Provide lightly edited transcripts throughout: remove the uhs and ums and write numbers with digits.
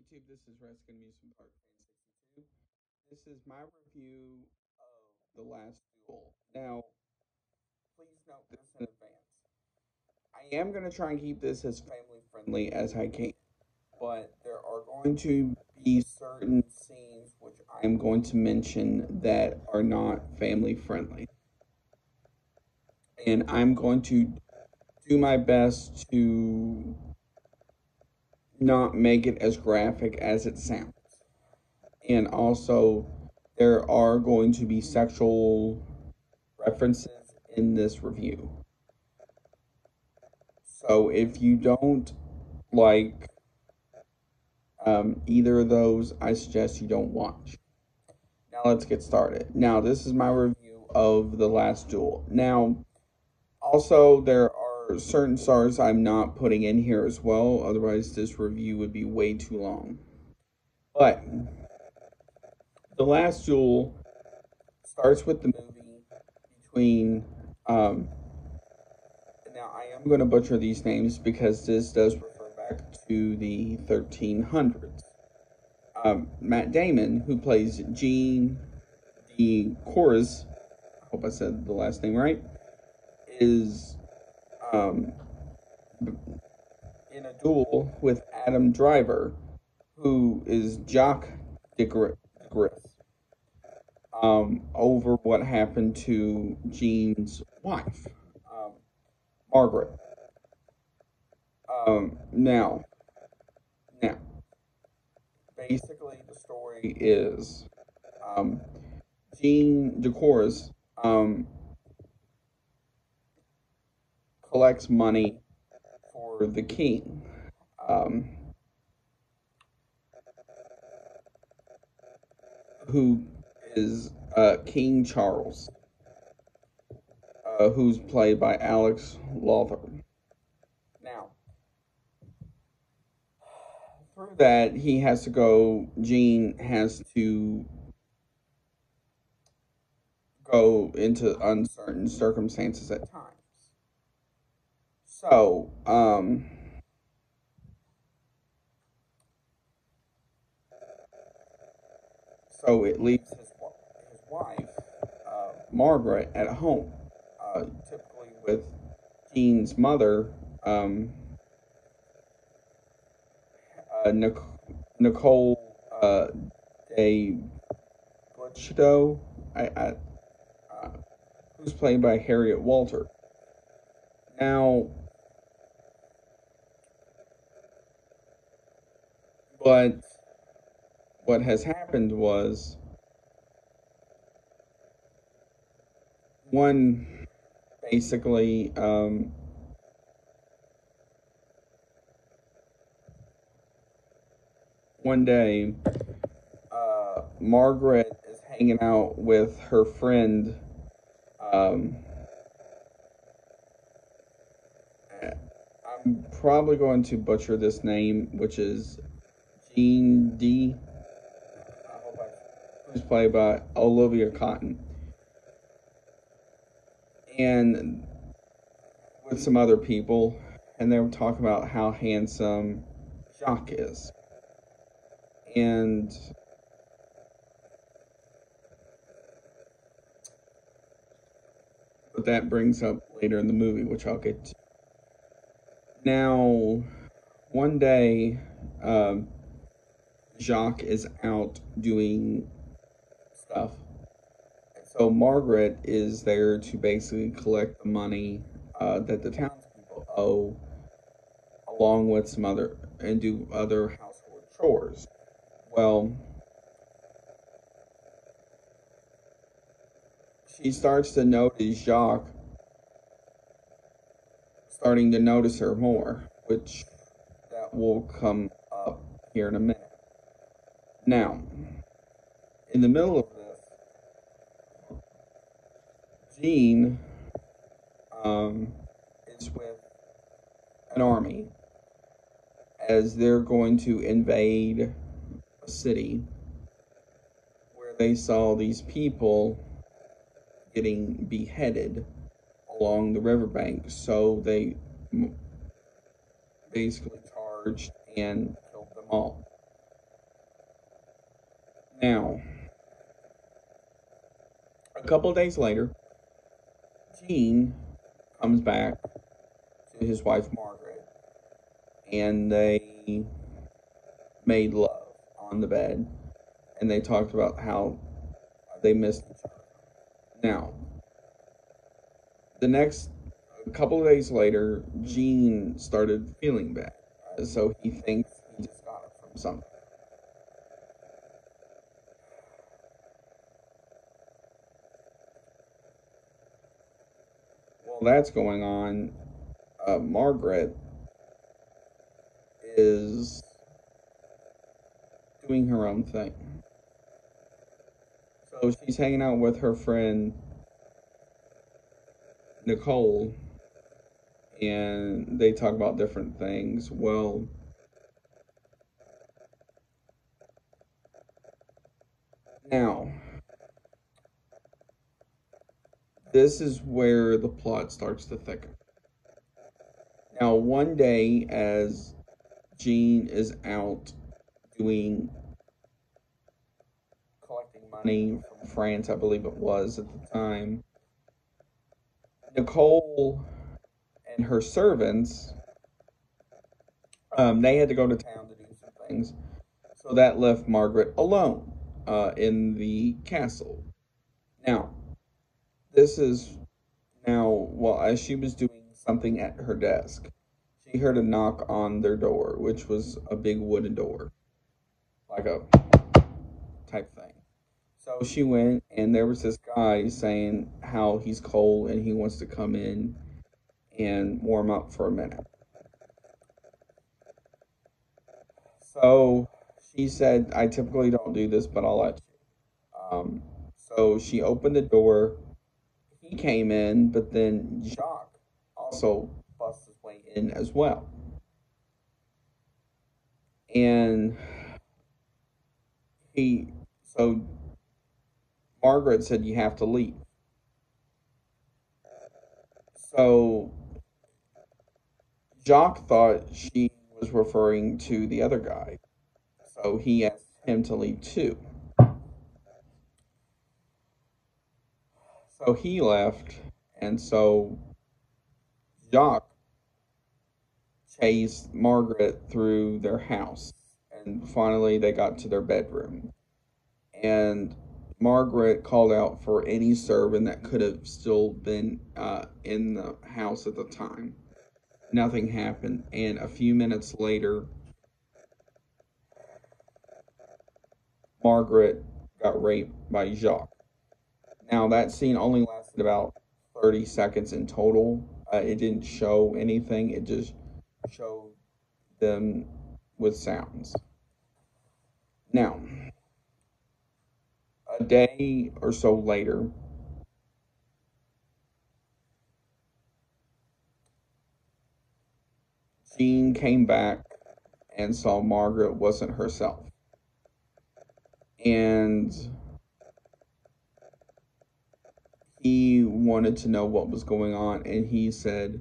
YouTube? This is Rescue Amusement Park Fan 62. This is my review of The Last Duel. Now, please note this in advance. I am going to try and keep this as family friendly as I can, but there are going to be certain scenes which I'm going to mention that are not family friendly. And I'm going to do my best to not make it as graphic as it sounds. And also, there are going to be sexual references in this review. So if you don't like either of those, I suggest you don't watch. Now let's get started. Now, this is my review of The Last Duel. Now, also, there are certain stars I'm not putting in here as well, otherwise this review would be way too long. But The Last Duel starts with the movie between now I am going to butcher these names because this does refer back to the 1300s. Matt Damon, who plays Gene D. Corus, I hope I said the last name right, is in a duel with Adam Driver, who is Jock DeGriff, over what happened to Gene's wife, Margaret. Now, basically the story is Gene DeCours collects money for the king. Who is King Charles, who's played by Alex Lawther. Now, through that, Gene has to go into uncertain circumstances at times. So, it leaves his wife, Margaret, at home, typically with Gene's mother, Nicole de Butchdo, who's played by Harriet Walter. Now, but what has happened was basically one day Margaret is hanging out with her friend I'm probably going to butcher this name, which is Jean D, who's played by Olivia Cotton, and with some other people, and they were talking about how handsome Jacques is. And what that brings up later in the movie, which I'll get to. Now, one day, Jacques is out doing stuff. So Margaret is there to basically collect the money that the townspeople owe, along with some other, and do other household chores. Well, she starts to notice Jacques starting to notice her more, which that will come up here in a minute. Now, in the middle of this, Jean is with an army as they're going to invade a city where they saw these people getting beheaded along the riverbank, so they basically charged and killed them all. Now, a couple of days later, Gene comes back to his wife Margaret, and they made love on the bed, and they talked about how they missed each other. Now, the next a couple of days later, Gene started feeling bad, so he thinks he just got it from something. While that's going on, Margaret is doing her own thing. So she's hanging out with her friend Nicole, and they talk about different things. Well, now, this is where the plot starts to thicken. Now, one day, as Gene is out doing collecting money from France, I believe it was at the time, Nicole and her servants, they had to go to town to do some things. So that left Margaret alone in the castle. Now, this is well, as she was doing something at her desk, she heard a knock on their door, which was a big wooden door, like a type thing. So she went, and there was this guy saying how he's cold and he wants to come in and warm up for a minute. So she said, I typically don't do this, but I'll let you. So she opened the door. He came in, but then Jacques also bust his way in as well. And so Margaret said, you have to leave. So Jacques thought she was referring to the other guy. So he asked him to leave too. So he left, and so Jacques chased Margaret through their house, and finally they got to their bedroom. And Margaret called out for any servant that could have still been in the house at the time. Nothing happened, and a few minutes later, Margaret got raped by Jacques. Now, that scene only lasted about 30 seconds in total. It didn't show anything, it just showed them with sounds. Now, a day or so later, Jean came back and saw Margaret wasn't herself. And he wanted to know what was going on, and he said,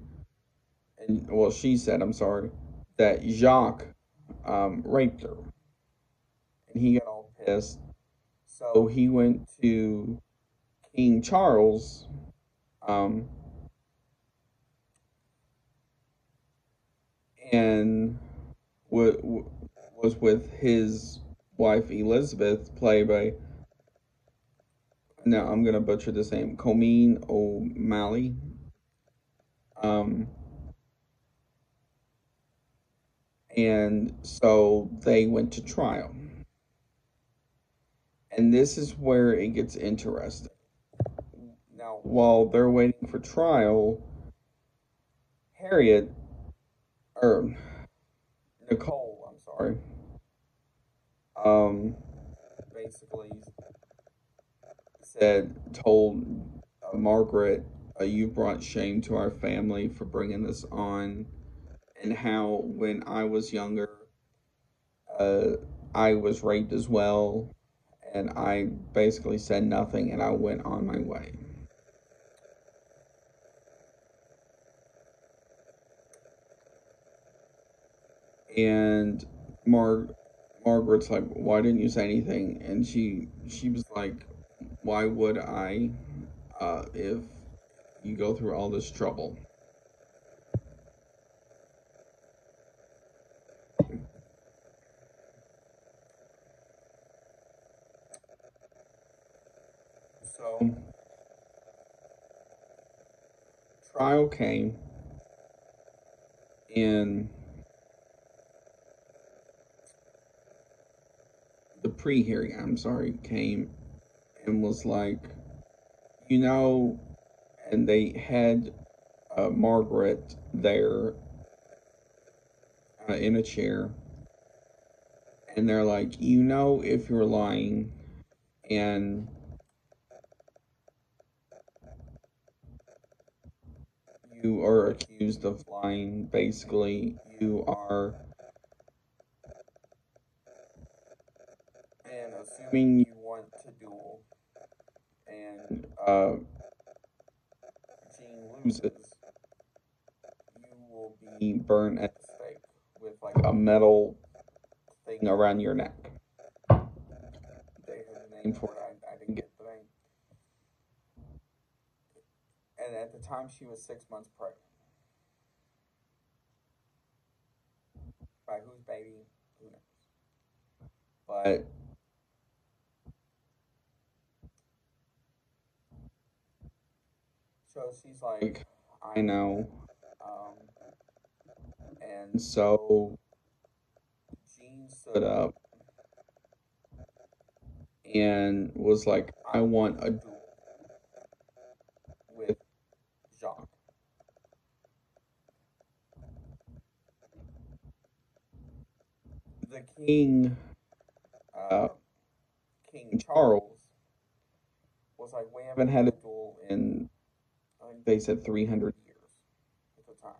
she said, I'm sorry, that Jacques raped her. And he got all pissed. So he went to King Charles, and was with his wife Elizabeth, played by, now I'm going to butcher this name, Comine O'Malley. And so they went to trial. And this is where it gets interesting. Now, while they're waiting for trial, Nicole, I'm sorry, basically told Margaret, you brought shame to our family for bringing this on, and how when I was younger, I was raped as well, and I basically said nothing, and I went on my way. And Margaret's like, why didn't you say anything? And she was like, why would I, if you go through all this trouble? So trial came, and the pre-hearing, I'm sorry, came and was like, you know, and they had Margaret there in a chair, and they're like, you know, if you're lying and you are accused of lying, basically, you are, and assuming you want to duel, and Jean loses, you will be burned at the stake with like a metal thing around your neck. They have a name for it. I didn't get the name. And at the time, she was 6 months pregnant. By whose baby? Who knows? But so she's like, I know. Um, and so Jean stood up and was like, I want a duel with Jacques. The king, uh, King Charles, was like, we haven't had a duel in, I think they said 300 years at the time.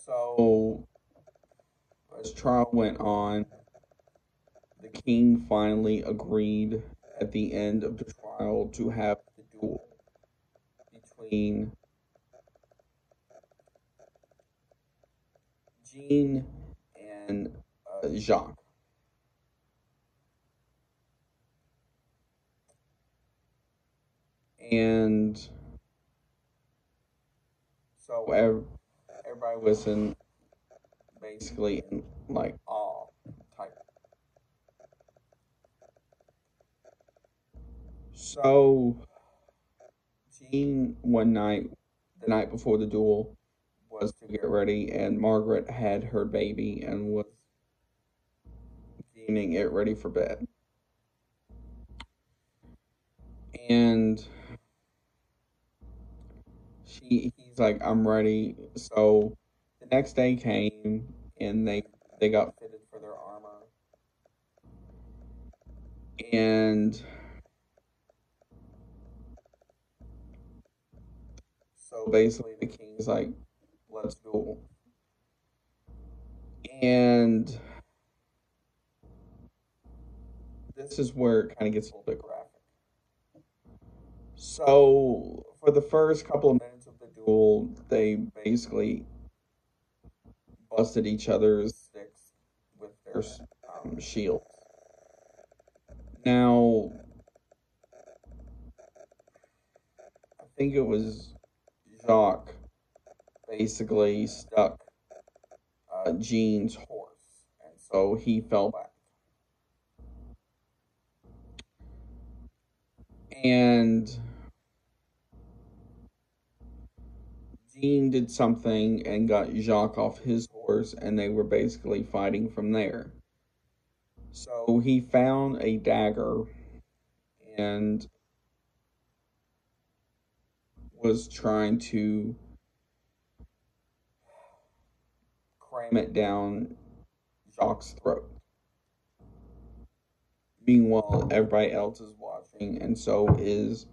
So, as trial went on, the king finally agreed at the end of the trial to have the duel between Jean and Jacques. And so everybody was in basically in like awe type. So Jean one night, the night before the duel, was to get ready, and Margaret had her baby and was getting it ready for bed. And he's like, I'm ready. So the next day came, and they got fitted for their armor. And so basically the king's like, let's duel. And this is where it kind of gets a little bit graphic. So for the first couple of minutes of the duel, they basically busted each other's sticks with their shields. Now, I think it was Jacques basically stuck Jean's horse, and so he fell back. And Jean did something and got Jacques off his horse, and they were basically fighting from there. So he found a dagger and was trying to cram it down Jacques' throat. Meanwhile, everybody else is watching, and so is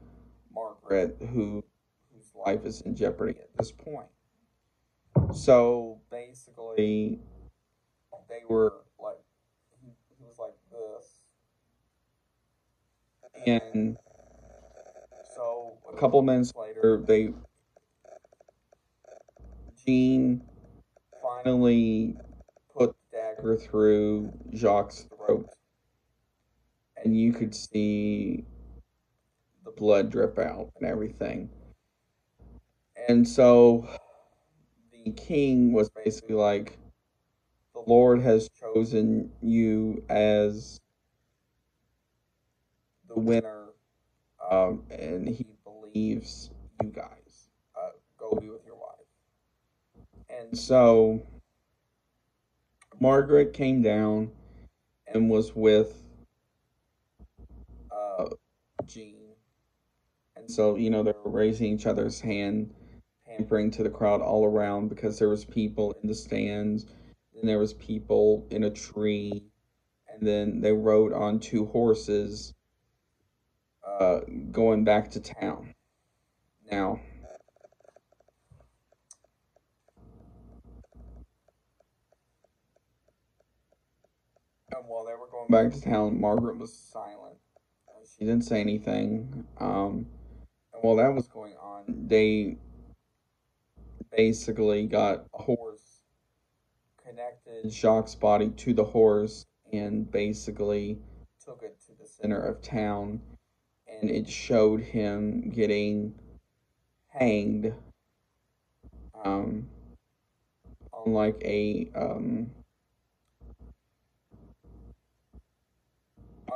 Margaret, whose life is in jeopardy at this point. So basically, they were like, he was like this, and so a couple minutes later, Jean finally put the dagger through Jacques' throat, and you could see the blood drip out and everything. And so the king was basically like, the Lord has chosen you as the winner, and he believes you guys. Go be with your wife. And so Margaret came down and was with uh, Jean. And so, they were raising each other's hand, pampering to the crowd all around because there was people in the stands, and there was people in a tree, and then they rode on two horses uh, going back to town. Now, and while they were going back to town, Margaret was silent. She didn't say anything. And while that was going on, they basically got a horse, connected Jacques' body to the horse, and basically took it to the center of town. And it showed him getting hanged, um, on like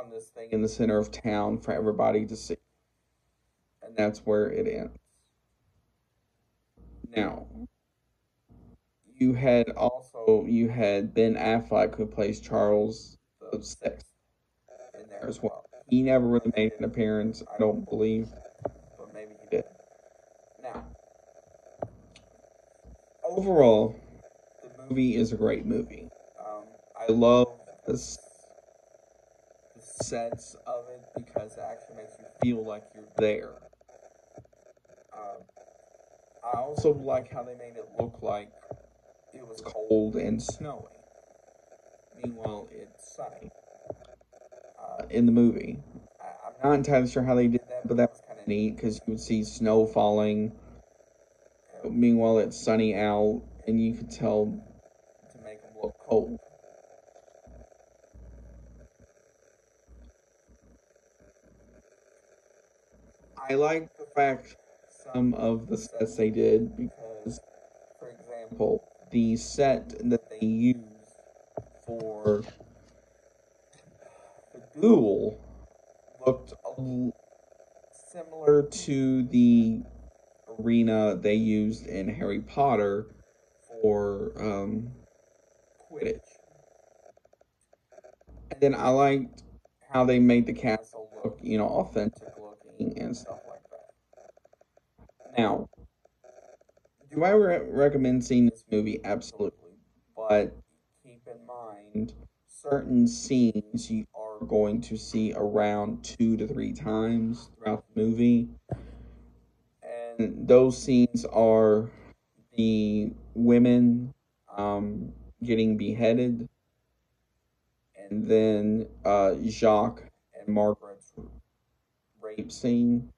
on this thing in the center of town for everybody to see. And that's where it ends. Now, you had Ben Affleck, who plays Charles the Sixth, in there as well. He never really made an appearance, I don't believe, but maybe he did. Now, overall, the movie is a great movie. I love the sets of it because it actually makes you feel like you're there. Um, I also like how they made it look like it was cold and snowy. Meanwhile, it's sunny in the movie. I'm not entirely sure how they did that, but that was kind of neat because you would see snow falling. Meanwhile, it's sunny out, and you could tell to make them look cold. I like the fact some of the sets they did because, for example, the set that they used for the duel looked similar to the arena they used in Harry Potter for Quidditch. And then I liked how they made the castle look, authentic looking and stuff like that. Now, do I recommend seeing this movie? Absolutely. But keep in mind, certain scenes you are going to see around 2 to 3 times throughout the movie. And those scenes are the women getting beheaded, and then Jacques and Margaret's rape scene.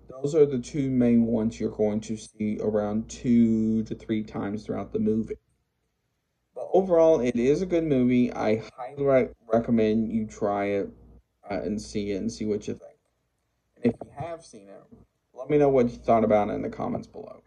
Those are the two main ones you're going to see around 2 to 3 times throughout the movie. But overall, it is a good movie. I highly recommend you try it and see it and see what you think. And if you have seen it, let me know what you thought about it in the comments below.